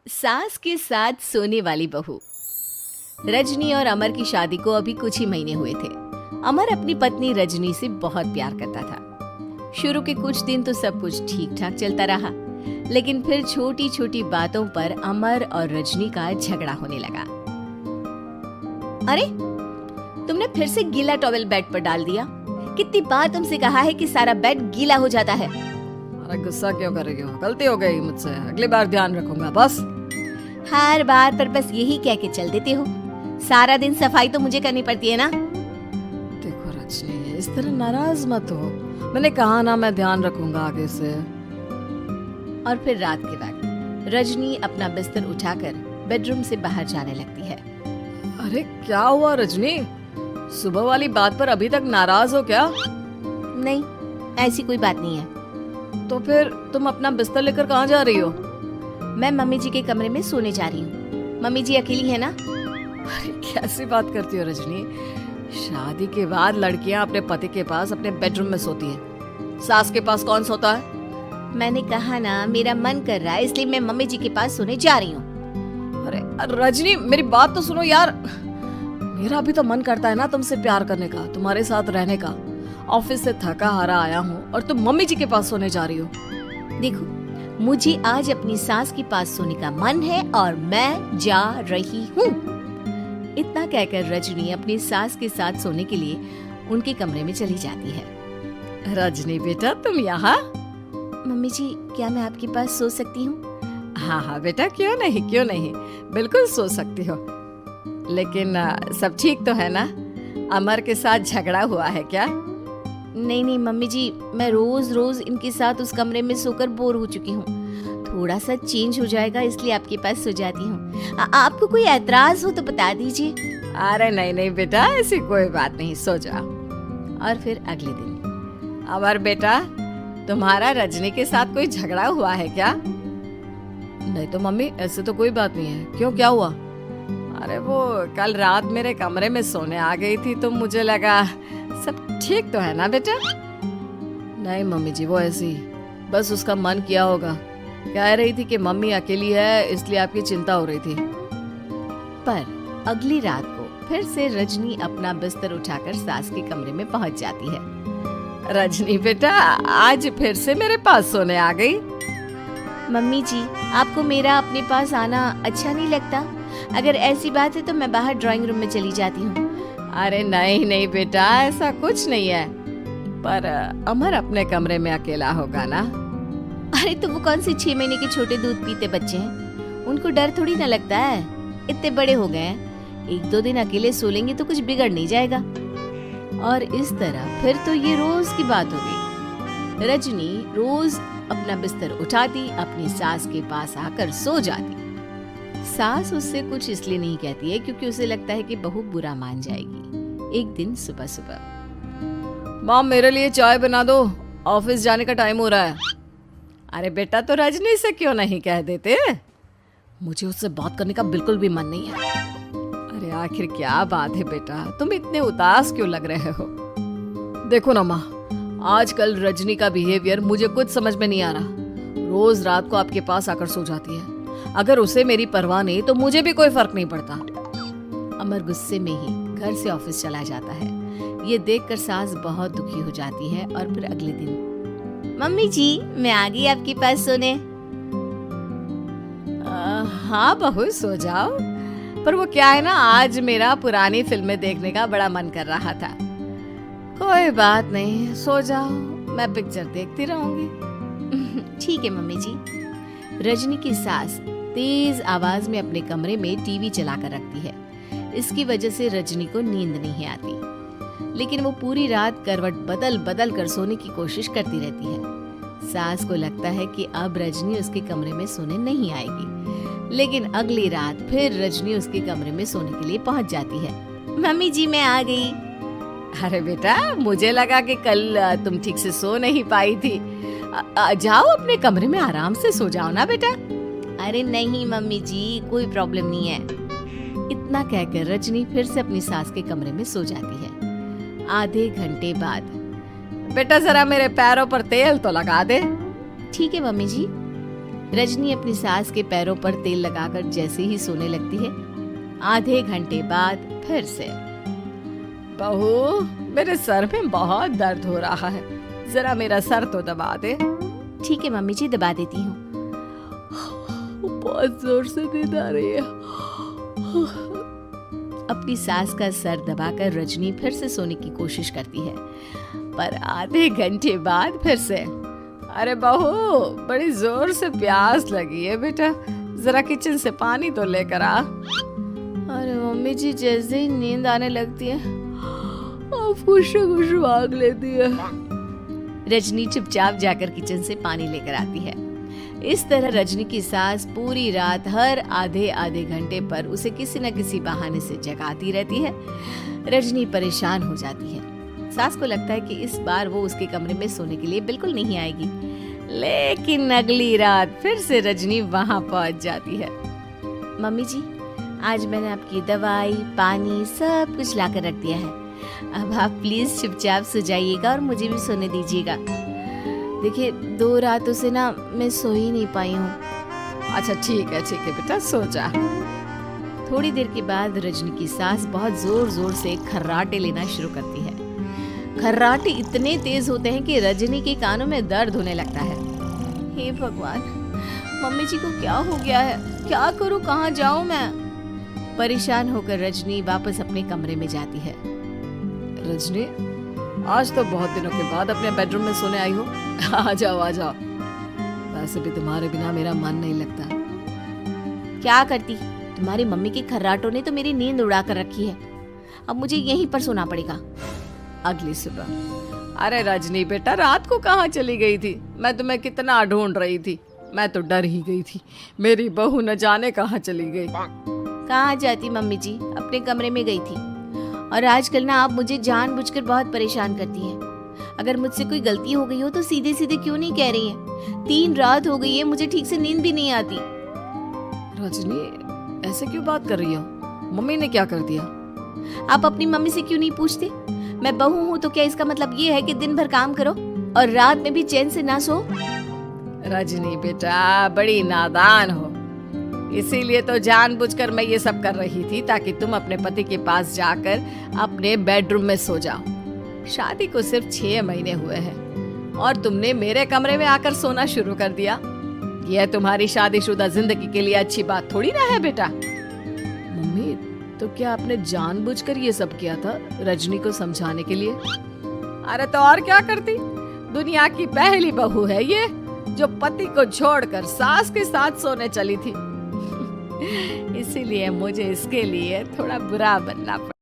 सास के साथ सोने वाली बहू। रजनी और अमर की शादी को अभी कुछ ही महीने हुए थे। अमर अपनी पत्नी रजनी से बहुत प्यार करता था। शुरू के कुछ दिन तो सब कुछ ठीक ठाक चलता रहा, लेकिन फिर छोटी छोटी बातों पर अमर और रजनी का झगड़ा होने लगा। अरे, तुमने फिर से गीला टॉवेल बेड पर डाल दिया। कितनी बार तुमसे कहा है कि सारा बेड गीला हो जाता है। अरे गुस्सा क्यों कर रही हो? गलती हो गई मुझसे, अगली बार ध्यान रखूंगा। बस हर बार पर बस यही कह के चल देते हो। सारा दिन सफाई तो मुझे करनी पड़ती है ना। देखो रजनी, इस तरह नाराज मत हो। मैंने कहा ना, मैं ध्यान रखूंगा आगे से। और फिर रात के वक्त रजनी अपना बिस्तर उठाकर बेडरूम से बाहर जाने लगती है। अरे क्या हुआ रजनी? सुबह वाली बात पर अभी तक नाराज हो क्या? नहीं, ऐसी कोई बात नहीं है। तो फिर तुम अपना बिस्तर लेकर कहाँ जा रही हो? मैं मम्मी जी के कमरे में सोने जा रही हूँ। मम्मी जी अकेली है ना। अरे कैसी बात करती हो रजनी? शादी के बाद लड़कियां अपने पति के पास अपने बेडरूम में सोती हैं। सास के पास कौन सोता है? मैंने कहा ना, मेरा मन कर रहा है इसलिए मैं मम्मी जी के पास सोने जा रही हूँ। अरे रजनी, मेरी बात तो सुनो यार। मेरा भी तो मन करता है ना तुमसे प्यार करने का, तुम्हारे साथ रहने का। ऑफिस से थका हारा आया हूँ और तुम मम्मी जी के पास सोने जा रही हो। देखो, मुझे आज अपनी सास के पास सोने का मन है और मैं जा रही हूँ। इतना कहकर रजनी अपनी सास के साथ सोने के लिए उनके कमरे में चली जाती है। रजनी बेटा, तुम यहाँ? मम्मी जी, क्या मैं आपके पास सो सकती हूँ? हाँ हाँ बेटा, क्यों नहीं, क्यों नहीं, बिल्कुल सो सकती हो। लेकिन सब ठीक तो है ना? अमर के साथ झगड़ा हुआ है क्या? नहीं नहीं मम्मी जी, मैं रोज रोज इनके साथ उस कमरे में सोकर बोर हो चुकी हूँ। थोड़ा सा चेंज हो जाएगा इसलिए आपके पास सो जाती हूँ। आपको कोई एतराज हो तो बता दीजिए। अरे नहीं नहीं बेटा, ऐसी कोई बात नहीं, सो जाओ। और फिर अगले दिन। अमर बेटा, तुम्हारा रजनी के साथ कोई झगड़ा हुआ है क्या? नहीं तो मम्मी, ऐसे तो कोई बात नहीं है। क्यों, क्या हुआ? अरे वो कल रात मेरे कमरे में सोने आ गई थी तो मुझे लगा सब ठीक तो है ना बेटा? नहीं मम्मी जी, वो ऐसी बस उसका मन किया होगा। कह रही थी कि मम्मी अकेली है इसलिए आपकी चिंता हो रही थी। पर अगली रात को फिर से रजनी अपना बिस्तर उठाकर सास के कमरे में पहुंच जाती है। रजनी बेटा, आज फिर से मेरे पास सोने आ गई। मम्मी जी, आपको मेरा अपने पास आना अच्छा नहीं लगता? अगर ऐसी बात है तो मैं बाहर ड्राइंग रूम में चली जाती हूँ। अरे नहीं नहीं बेटा, ऐसा कुछ नहीं है। पर अमर अपने कमरे में अकेला होगा ना? अरे तो वो कौन से 6 महीने के छोटे दूध पीते बच्चे हैं, उनको डर थोड़ी ना लगता है। इतने बड़े हो गए हैं, 1-2 दिन अकेले सो लेंगे तो कुछ बिगड़ नहीं जाएगा। और इस तरह फिर तो ये रोज की बात हो गई। रजनी रोज अपना बिस्तर उठाती, अपनी सास के पास आकर सो जाती। सास उससे कुछ इसलिए नहीं कहती है क्योंकि उसे लगता है कि बहू बुरा मान जाएगी। एक दिन सुबह सुबह, माँ मेरे लिए चाय बना दो, ऑफिस जाने का टाइम हो रहा है। अरे बेटा, तो रजनी से क्यों नहीं कह देते? मुझे उससे बात करने का बिल्कुल भी मन नहीं है। अरे आखिर क्या बात है बेटा, तुम इतने उदास क्यों लग रहे हो? देखो ना माँ, आजकल रजनी का बिहेवियर मुझे कुछ समझ में नहीं आ रहा। रोज रात को आपके पास आकर सो जाती है। अगर उसे मेरी परवाह नहीं तो मुझे भी कोई फर्क नहीं पड़ता। अमर गुस्से में ही घर से ऑफिस चला जाता है। ये देखकर सास बहुत दुखी हो जाती है। और फिर अगले दिन, मम्मी जी, मैं आ गई आपके पास सोने। हाँ बहू, सो जाओ। पर वो क्या है ना, आज मेरा पुरानी फिल्में देखने का बड़ा मन कर रहा था। कोई बात नहीं, सो जाओ, मैं पिक्चर देखती रहूंगी। ठीक है मम्मी जी। रजनी की सास तेज आवाज में अपने कमरे में टीवी चलाकर रखती है। इसकी वजह से रजनी को नींद नहीं आती, लेकिन वो पूरी रात करवट बदल बदल कर सोने की कोशिश करती रहती है। सास को लगता है कि अब रजनी उसके कमरे में सोने नहीं आएगी, लेकिन अगली रात फिर रजनी उसके कमरे में सोने के लिए पहुंच जाती है। मम्मी जी, मैं आ गई। अरे बेटा, मुझे लगा कि कल तुम ठीक से सो नहीं पाई थी। जाओ अपने कमरे में आराम से सो जाओ ना बेटा। अरे नहीं मम्मी जी, कोई प्रॉब्लम नहीं है। इतना कहकर रजनी फिर से अपनी सास के कमरे में सो जाती है। आधे घंटे बाद, बेटा जरा मेरे पैरों पर तेल तो लगा दे। ठीक है मम्मी जी। रजनी अपनी सास के पैरों पर तेल लगाकर जैसे ही सोने लगती है, आधे घंटे बाद फिर से। बहू, मेरे सर में बहुत दर्द हो रहा है, जरा मेरा सर तो दबा दे। ठीक है मम्मी जी, दबा देती हूँ। बहुत जोर से नींद आ रही है। अपनी सास का सर दबाकर रजनी फिर से सोने की कोशिश करती है, पर आधे घंटे बाद फिर से। अरे बहू, बड़ी जोर से प्यास लगी है बेटा, जरा किचन से पानी तो लेकर आ। अरे मम्मी जी, जैसे ही नींद आने लगती है खुश भाग लेती है। रजनी चुपचाप जाकर किचन से पानी लेकर आती है। इस तरह रजनी की सास पूरी रात हर आधे आधे घंटे पर उसे किसी न किसी बहाने से जगाती रहती है। रजनी परेशान हो जाती है। सास को लगता है कि इस बार वो उसके कमरे में सोने के लिए बिल्कुल नहीं आएगी, लेकिन अगली रात फिर से रजनी वहां पहुंच जाती है। मम्मी जी, आज मैंने आपकी दवाई, पानी सब कुछ लाकर रख दिया है। अब आप प्लीज चुपचाप सो जाइएगा और मुझे भी सोने दीजिएगा। देखिए, 2 रातों से ना मैं सो ही नहीं पाई हूँ। अच्छा ठीक है बेटा, सो जा। थोड़ी देर के बाद रजनी की सास बहुत जोर जोर से खर्राटे लेना शुरू करती है। खर्राटे इतने तेज होते हैं कि रजनी के कानों में दर्द होने लगता है। हे भगवान, मम्मी जी को क्या हो गया है? क्या करूं, कहाँ जाऊं मैं? परेशान होकर रजनी वापस अपने कमरे में जाती है। रजनी, आज तो बहुत दिनों के बाद अपने बेडरूम में सोने आई हो। आ जाओ। वैसे भी तुम्हारे बिना मेरा मन नहीं लगता। क्या करती, तुम्हारी मम्मी के खर्राटों ने तो मेरी नींद उड़ा कर रखी है। अब मुझे यहीं पर सोना पड़ेगा। अगली सुबह। अरे रजनी बेटा, रात को कहाँ चली गई थी? मैं तुम्हें कितना ढूंढ रही थी, मैं तो डर ही गई थी। मेरी बहू न जाने कहाँ चली गई। कहाँ जाती मम्मी जी, अपने कमरे में गई थी। और आजकल ना आप मुझे जानबूझकर बहुत परेशान करती हैं। अगर मुझसे कोई गलती हो गई हो तो सीधे सीधे क्यों नहीं कह रही हैं? 3 रात हो गई है, मुझे ठीक से नींद भी नहीं आती। रजनी, ऐसे क्यों बात कर रही हो? मम्मी ने क्या कर दिया? आप अपनी मम्मी से क्यों नहीं पूछते? मैं बहू हूँ तो क्या इसका मतलब ये है कि दिन भर काम करो और रात में भी चैन से ना सो? रजनी बेटा, बड़ी नादान हो, इसीलिए तो जानबूझकर मैं ये सब कर रही थी ताकि तुम अपने पति के पास जाकर अपने बेडरूम में सो जाओ। शादी को सिर्फ 6 महीने हुए हैं और तुमने मेरे कमरे में आकर सोना शुरू कर दिया। यह तुम्हारी शादीशुदा जिंदगी के लिए अच्छी बात थोड़ी ना है बेटा। मम्मी, तो क्या आपने जानबूझकर ये सब किया था रजनी को समझाने के लिए? अरे तो और क्या करती, दुनिया की पहली बहू है ये जो पति को छोड़कर सास के साथ सोने चली थी। इसीलिए मुझे इसके लिए थोड़ा बुरा बनना पड़ा।